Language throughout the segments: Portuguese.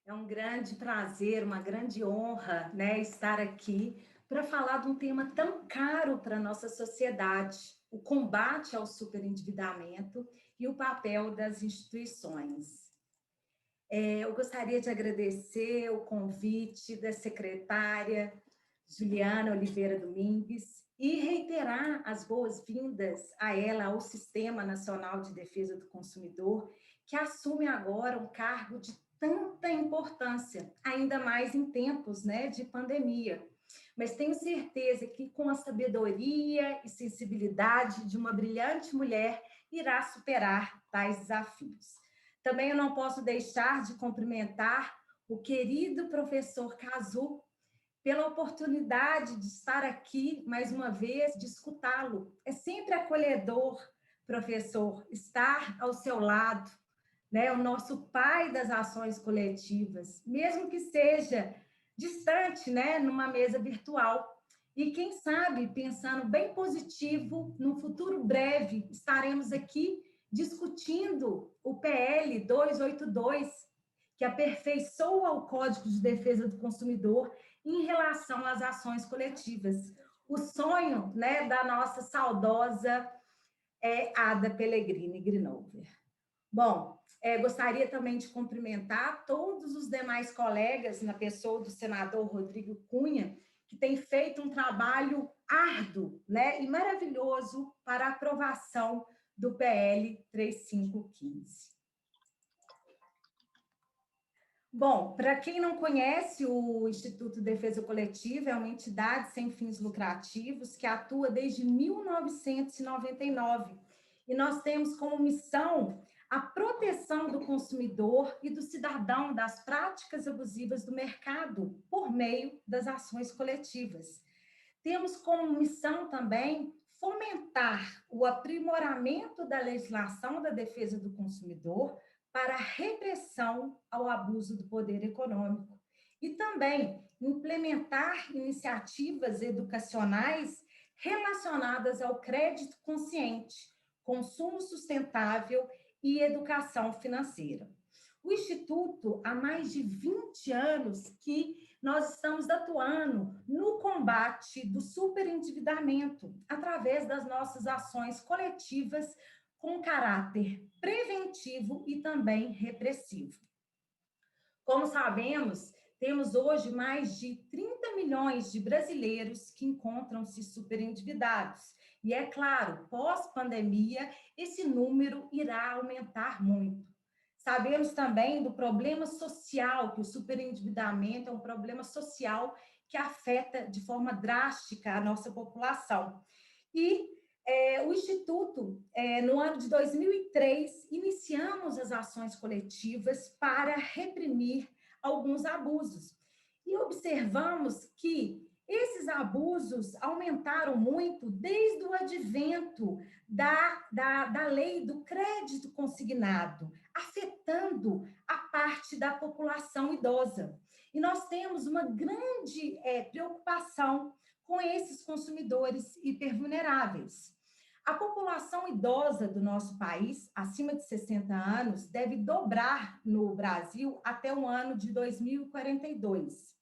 É um grande prazer, uma grande honra, né, estar aqui para falar de um tema tão caro para a nossa sociedade, o combate ao superendividamento e o papel das instituições. Eu gostaria de agradecer o convite da secretária Juliana Oliveira Domingues e reiterar as boas-vindas a ela, ao Sistema Nacional de Defesa do Consumidor, que assume agora um cargo de tanta importância, ainda mais em tempos, né, de pandemia. Mas tenho certeza que com a sabedoria e sensibilidade de uma brilhante mulher, irá superar tais desafios. Também eu não posso deixar de cumprimentar o querido professor Cazu pela oportunidade de estar aqui mais uma vez, de escutá-lo. É sempre acolhedor, professor, estar ao seu lado, né? O nosso pai das ações coletivas, mesmo que seja distante, né? Numa mesa virtual. E quem sabe, pensando bem positivo, no futuro breve, estaremos aqui discutindo o PL 282, que aperfeiçoa o Código de Defesa do Consumidor em relação às ações coletivas. O sonho, né, da nossa saudosa Ada Pellegrini Grinover. Bom, gostaria também de cumprimentar todos os demais colegas, na pessoa do senador Rodrigo Cunha, que tem feito um trabalho árduo, né, e maravilhoso para a aprovação do PL 3515. Bom, para quem não conhece, o Instituto Defesa Coletiva é uma entidade sem fins lucrativos que atua desde 1999. E nós temos como missão a proteção do consumidor e do cidadão das práticas abusivas do mercado por meio das ações coletivas. Temos como missão também fomentar o aprimoramento da legislação da defesa do consumidor para a repressão ao abuso do poder econômico e também implementar iniciativas educacionais relacionadas ao crédito consciente, consumo sustentável e educação financeira. O Instituto, há mais de 20 anos que nós estamos atuando no combate do superendividamento através das nossas ações coletivas com caráter preventivo e também repressivo. Como sabemos, temos hoje mais de 30 milhões de brasileiros que encontram-se superendividados. E é claro, pós-pandemia, esse número irá aumentar muito. Sabemos também do problema social, que o superendividamento é um problema social que afeta de forma drástica a nossa população. E o Instituto, no ano de 2003, iniciamos as ações coletivas para reprimir alguns abusos. E observamos que esses abusos aumentaram muito desde o advento da lei do crédito consignado, afetando a parte da população idosa. E nós temos uma grande preocupação com esses consumidores hipervulneráveis. A população idosa do nosso país, acima de 60 anos, deve dobrar no Brasil até o ano de 2042.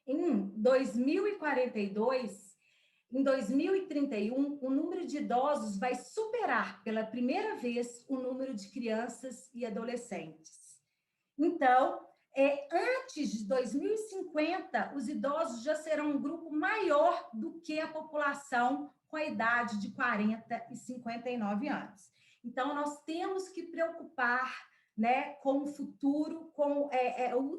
Em 2042, em 2031, o número de idosos vai superar pela primeira vez o número de crianças e adolescentes. Então, antes de 2050, os idosos já serão um grupo maior do que a população com a idade de 40 e 59 anos. Então, nós temos que preocupar, né, com o futuro, com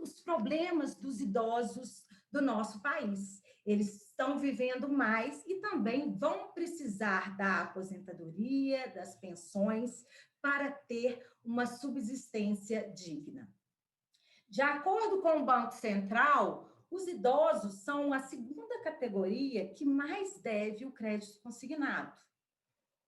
os problemas dos idosos do nosso país. Eles estão vivendo mais e também vão precisar da aposentadoria, das pensões, para ter uma subsistência digna. De acordo com o Banco Central, os idosos são a segunda categoria que mais deve o crédito consignado.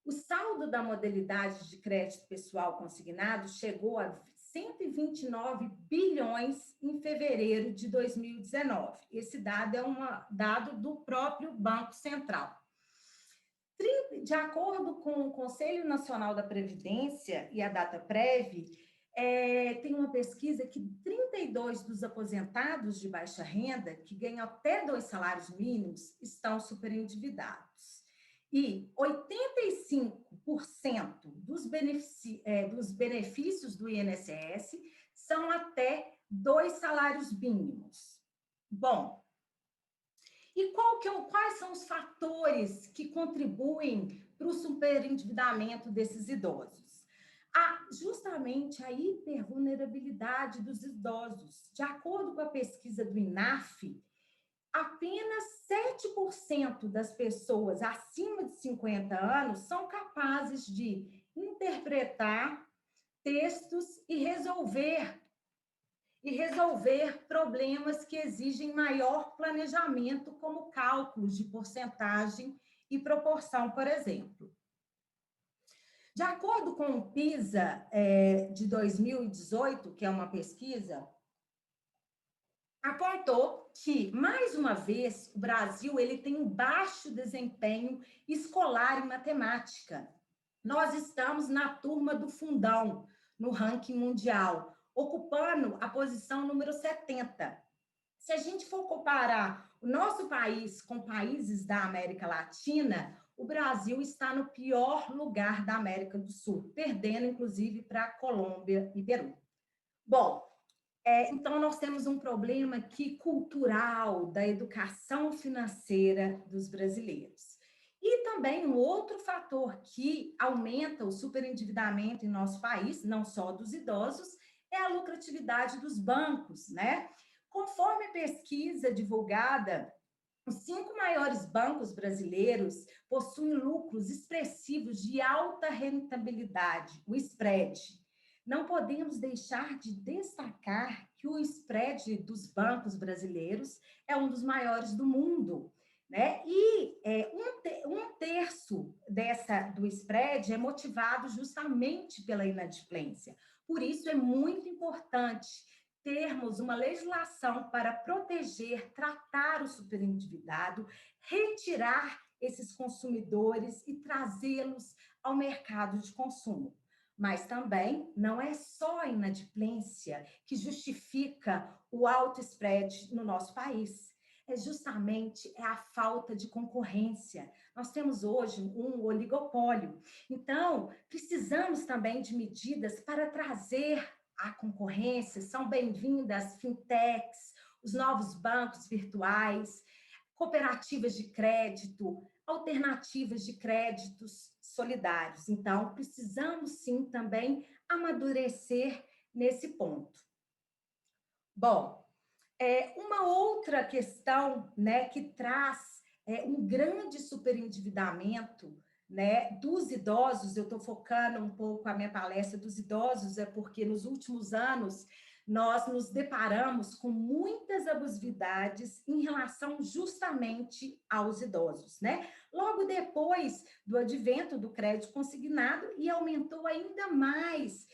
O saldo da modalidade de crédito pessoal consignado chegou a 129 bilhões em fevereiro de 2019. Esse dado é um dado do próprio Banco Central. De acordo com o Conselho Nacional da Previdência e a Dataprev, tem uma pesquisa que 42% dos aposentados de baixa renda, que ganham até 2 salários mínimos, estão superendividados. E 85% dos benefícios do INSS são até 2 salários mínimos. Bom, e quais são os fatores que contribuem para o superendividamento desses idosos? Justamente a hipervulnerabilidade dos idosos. De acordo com a pesquisa do INAF, apenas 7% das pessoas acima de 50 anos são capazes de interpretar textos e resolver problemas que exigem maior planejamento, como cálculos de porcentagem e proporção, por exemplo. De acordo com o PISA de 2018, que é uma pesquisa, apontou que, mais uma vez, o Brasil tem um baixo desempenho escolar em matemática. Nós estamos na turma do fundão, no ranking mundial, ocupando a posição número 70. Se a gente for comparar o nosso país com países da América Latina, o Brasil está no pior lugar da América do Sul, perdendo, inclusive, para Colômbia e Peru. Bom, então nós temos um problema aqui cultural da educação financeira dos brasileiros. E também um outro fator que aumenta o superendividamento em nosso país, não só dos idosos, é a lucratividade dos bancos, né? Conforme a pesquisa divulgada, os 5 maiores bancos brasileiros possuem lucros expressivos de alta rentabilidade, o spread. Não podemos deixar de destacar que o spread dos bancos brasileiros é um dos maiores do mundo, né? E um terço do spread é motivado justamente pela inadimplência. Por isso, é muito importante termos uma legislação para proteger, tratar o superendividado, retirar esses consumidores e trazê-los ao mercado de consumo. Mas também não é só a inadimplência que justifica o alto spread no nosso país. Justamente a falta de concorrência. Nós temos hoje um oligopólio. Então, precisamos também de medidas para trazer a concorrência. São bem-vindas fintechs, os novos bancos virtuais, cooperativas de crédito, alternativas de créditos solidários. Então, precisamos sim também amadurecer nesse ponto. Bom, uma outra questão, né, que traz um grande superendividamento, né, dos idosos, eu estou focando um pouco a minha palestra dos idosos, porque nos últimos anos nós nos deparamos com muitas abusividades em relação justamente aos idosos, né? Logo depois do advento do crédito consignado, e aumentou ainda mais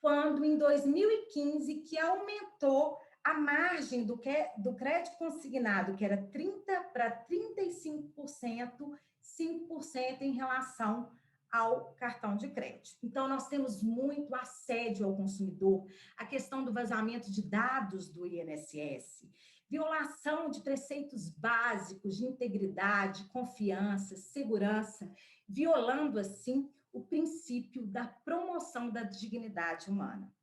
quando, em 2015, que aumentou a margem do crédito consignado, que era 30% para 35%, 5% em relação ao cartão de crédito. Então, nós temos muito assédio ao consumidor, a questão do vazamento de dados do INSS, violação de preceitos básicos de integridade, confiança, segurança, violando, assim, o princípio da promoção da dignidade humana.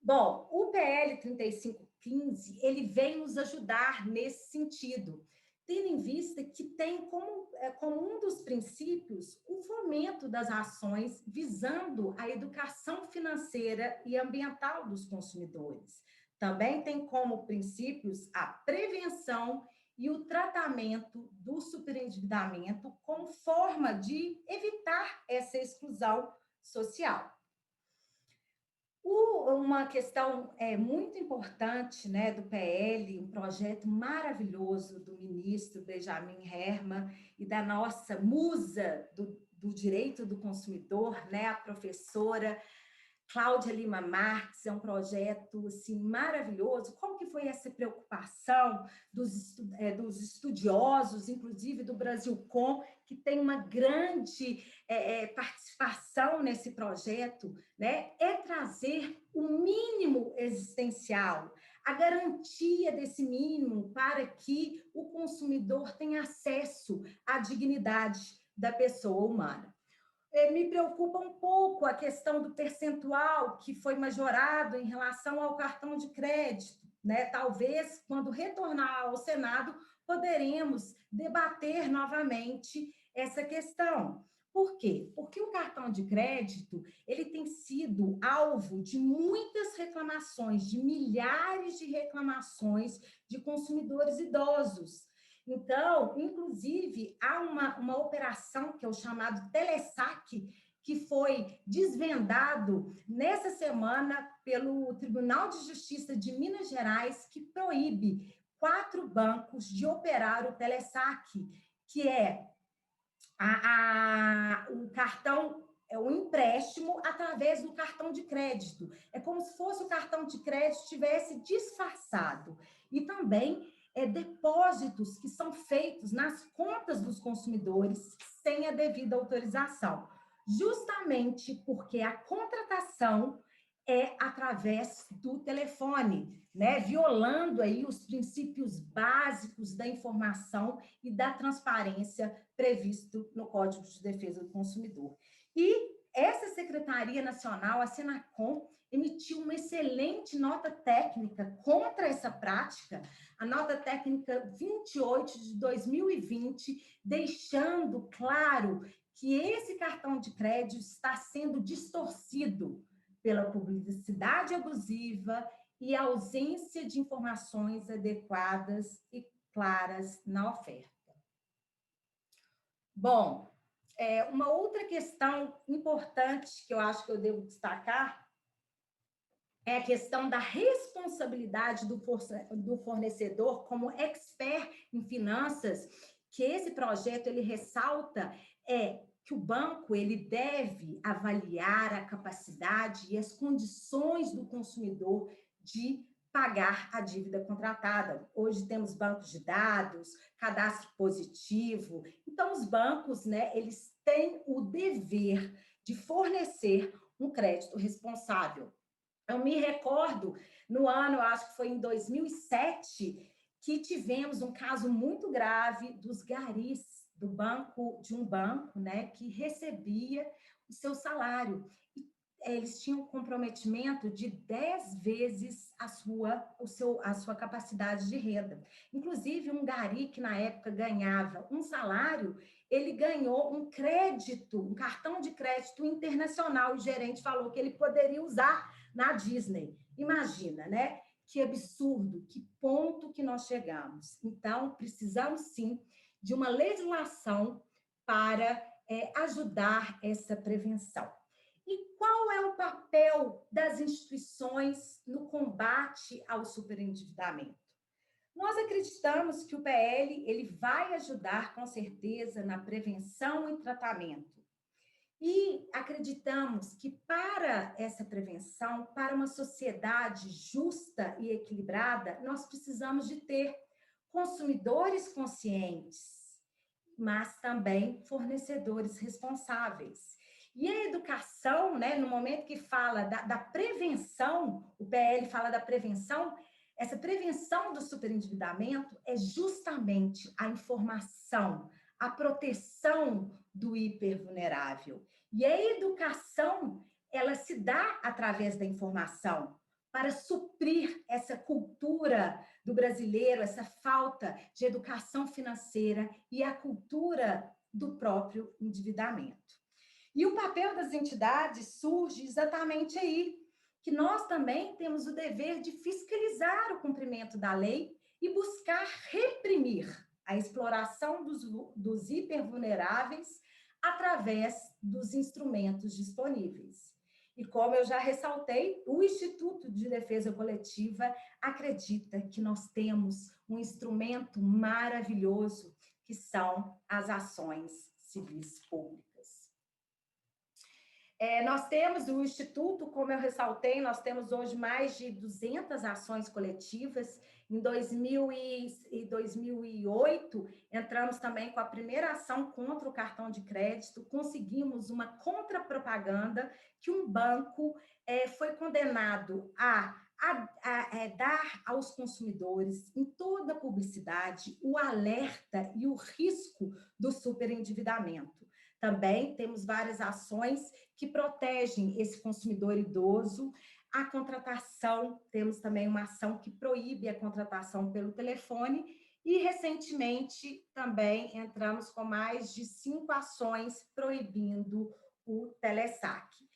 Bom, o PL 3515, ele vem nos ajudar nesse sentido, tendo em vista que tem como um dos princípios o fomento das ações visando a educação financeira e ambiental dos consumidores. Também tem como princípios a prevenção e o tratamento do superendividamento como forma de evitar essa exclusão social. Uma questão muito importante, né, do PL, um projeto maravilhoso do ministro Benjamin Herman e da nossa musa do direito do consumidor, né, a professora Cláudia Lima Marques, é um projeto assim, maravilhoso. Como que foi essa preocupação dos estudiosos, inclusive do Brasilcom, que tem uma grande participação nesse projeto, né? É trazer o mínimo existencial, a garantia desse mínimo para que o consumidor tenha acesso à dignidade da pessoa humana. Me preocupa um pouco a questão do percentual que foi majorado em relação ao cartão de crédito, né? Talvez, quando retornar ao Senado, poderemos debater novamente essa questão. Por quê? Porque o cartão de crédito, ele tem sido alvo de muitas reclamações, de milhares de reclamações de consumidores idosos. Então, inclusive, há uma operação que é o chamado Telesaque, que foi desvendado nessa semana pelo Tribunal de Justiça de Minas Gerais, que proíbe 4 bancos de operar o Telesaque, que é o cartão, é o empréstimo através do cartão de crédito. É como se fosse o cartão de crédito tivesse disfarçado. E também depósitos que são feitos nas contas dos consumidores sem a devida autorização, justamente porque a contratação é através do telefone, né? Violando aí os princípios básicos da informação e da transparência previsto no Código de Defesa do Consumidor. E essa Secretaria Nacional, a Senacom, emitiu uma excelente nota técnica contra essa prática, a nota técnica 28 de 2020, deixando claro que esse cartão de crédito está sendo distorcido pela publicidade abusiva e ausência de informações adequadas e claras na oferta. Bom, uma outra questão importante que eu acho que eu devo destacar é a questão da responsabilidade do fornecedor como expert em finanças, que esse projeto ele ressalta que o banco ele deve avaliar a capacidade e as condições do consumidor de pagar a dívida contratada. Hoje temos bancos de dados, cadastro positivo. Então, os bancos, né, eles têm o dever de fornecer um crédito responsável. Eu me recordo, no ano, eu acho que foi em 2007, que tivemos um caso muito grave dos garis de um banco, né, que recebia o seu salário. E eles tinham um comprometimento de 10 vezes a sua capacidade de renda. Inclusive, um gari que na época ganhava um salário, ele ganhou um crédito, um cartão de crédito internacional. O gerente falou que ele poderia usar na Disney. Imagina, né? Que absurdo, que ponto que nós chegamos. Então, precisamos sim de uma legislação para ajudar essa prevenção. E qual é o papel das instituições no combate ao superendividamento? Nós acreditamos que o PL ele vai ajudar com certeza na prevenção e tratamento. E acreditamos que para essa prevenção, para uma sociedade justa e equilibrada, nós precisamos de ter consumidores conscientes, mas também fornecedores responsáveis. E a educação, né, no momento que fala da prevenção, o PL fala da prevenção, essa prevenção do superendividamento é justamente a informação, a proteção do hipervulnerável. E a educação, ela se dá através da informação para suprir essa cultura do brasileiro, essa falta de educação financeira e a cultura do próprio endividamento. E o papel das entidades surge exatamente aí, que nós também temos o dever de fiscalizar o cumprimento da lei e buscar reprimir a exploração dos hipervulneráveis através dos instrumentos disponíveis. E como eu já ressaltei, o Instituto de Defesa Coletiva acredita que nós temos um instrumento maravilhoso, que são as ações civis públicas. Nós temos o Instituto, como eu ressaltei, nós temos hoje mais de 200 ações coletivas. Em 2008, entramos também com a primeira ação contra o cartão de crédito, conseguimos uma contrapropaganda que um banco foi condenado a dar aos consumidores, em toda a publicidade, o alerta e o risco do superendividamento. Também temos várias ações que protegem esse consumidor idoso. A contratação, temos também uma ação que proíbe a contratação pelo telefone e, recentemente, também entramos com mais de 5 ações proibindo o telesaque.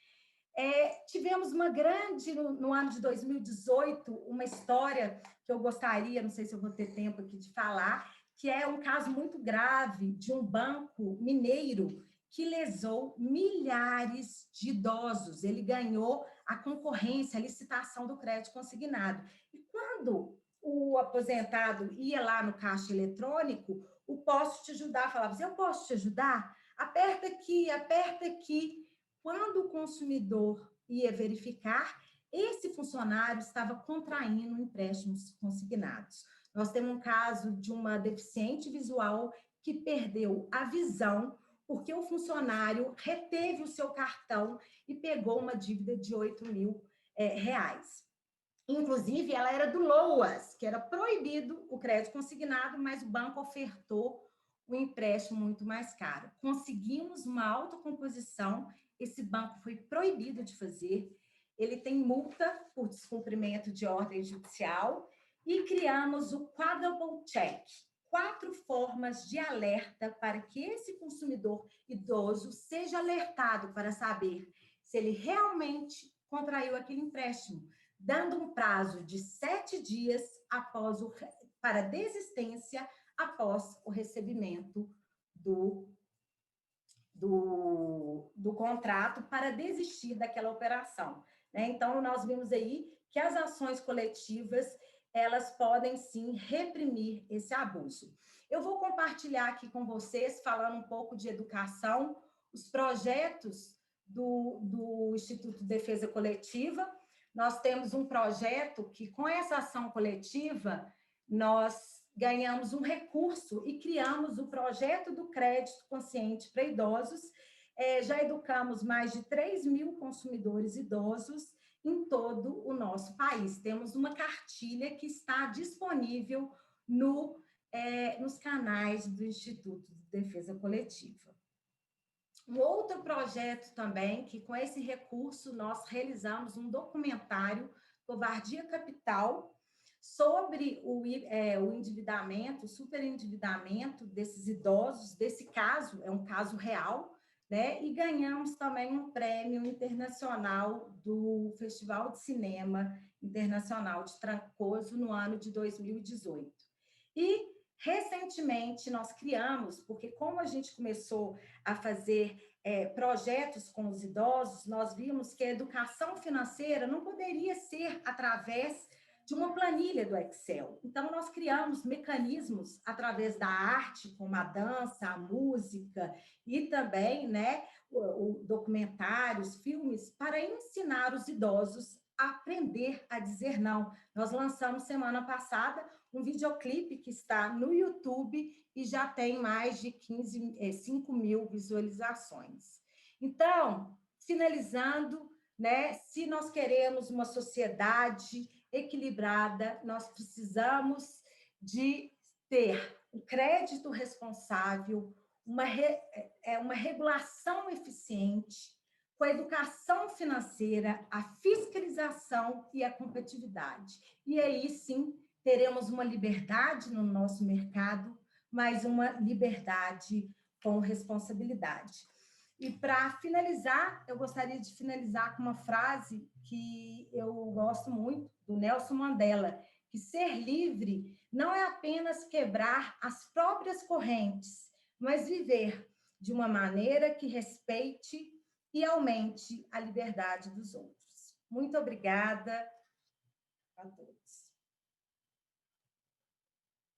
Tivemos uma grande, no ano de 2018, uma história que eu gostaria, não sei se eu vou ter tempo aqui de falar, que é um caso muito grave de um banco mineiro que lesou milhares de idosos. Ele ganhou a concorrência, a licitação do crédito consignado. E quando o aposentado ia lá no caixa eletrônico, o Posso Te Ajudar falava assim, eu posso te ajudar? Aperta aqui, aperta aqui. Quando o consumidor ia verificar, esse funcionário estava contraindo empréstimos consignados. Nós temos um caso de uma deficiente visual que perdeu a visão porque o funcionário reteve o seu cartão e pegou uma dívida de 8 mil reais. Inclusive, ela era do LOAS, que era proibido o crédito consignado, mas o banco ofertou um empréstimo muito mais caro. Conseguimos uma autocomposição, esse banco foi proibido de fazer, ele tem multa por descumprimento de ordem judicial e criamos o Quadruple Check, 4 formas de alerta para que esse consumidor idoso seja alertado para saber se ele realmente contraiu aquele empréstimo, dando um prazo de 7 dias para desistência após o recebimento do contrato para desistir daquela operação. Então, nós vimos aí que as ações coletivas, elas podem sim reprimir esse abuso. Eu vou compartilhar aqui com vocês, falando um pouco de educação, os projetos do Instituto de Defesa Coletiva. Nós temos um projeto que, com essa ação coletiva, nós ganhamos um recurso e criamos o projeto do crédito consciente para idosos. Já educamos mais de 3 mil consumidores idosos em todo o nosso país. Temos uma cartilha que está disponível nos canais do Instituto de Defesa Coletiva. Um outro projeto também, que com esse recurso nós realizamos um documentário, Covardia Capital, sobre o endividamento, o superendividamento desses idosos. Desse caso, é um caso real, e ganhamos também um prêmio internacional do Festival de Cinema Internacional de Trancoso no ano de 2018. E, recentemente, nós criamos, porque como a gente começou a fazer projetos com os idosos, nós vimos que a educação financeira não poderia ser através de uma planilha do Excel. Então, nós criamos mecanismos através da arte, como a dança, a música e também documentários, filmes, para ensinar os idosos a aprender a dizer não. Nós lançamos semana passada um videoclipe que está no YouTube e já tem mais de 5 mil visualizações. Então, finalizando, se nós queremos uma sociedade equilibrada, nós precisamos de ter um crédito responsável, uma regulação eficiente, com a educação financeira, a fiscalização e a competitividade. E aí, sim, teremos uma liberdade no nosso mercado, mas uma liberdade com responsabilidade. E, para finalizar, eu gostaria de finalizar com uma frase que eu gosto muito, do Nelson Mandela, que ser livre não é apenas quebrar as próprias correntes, mas viver de uma maneira que respeite e aumente a liberdade dos outros. Muito obrigada a todos.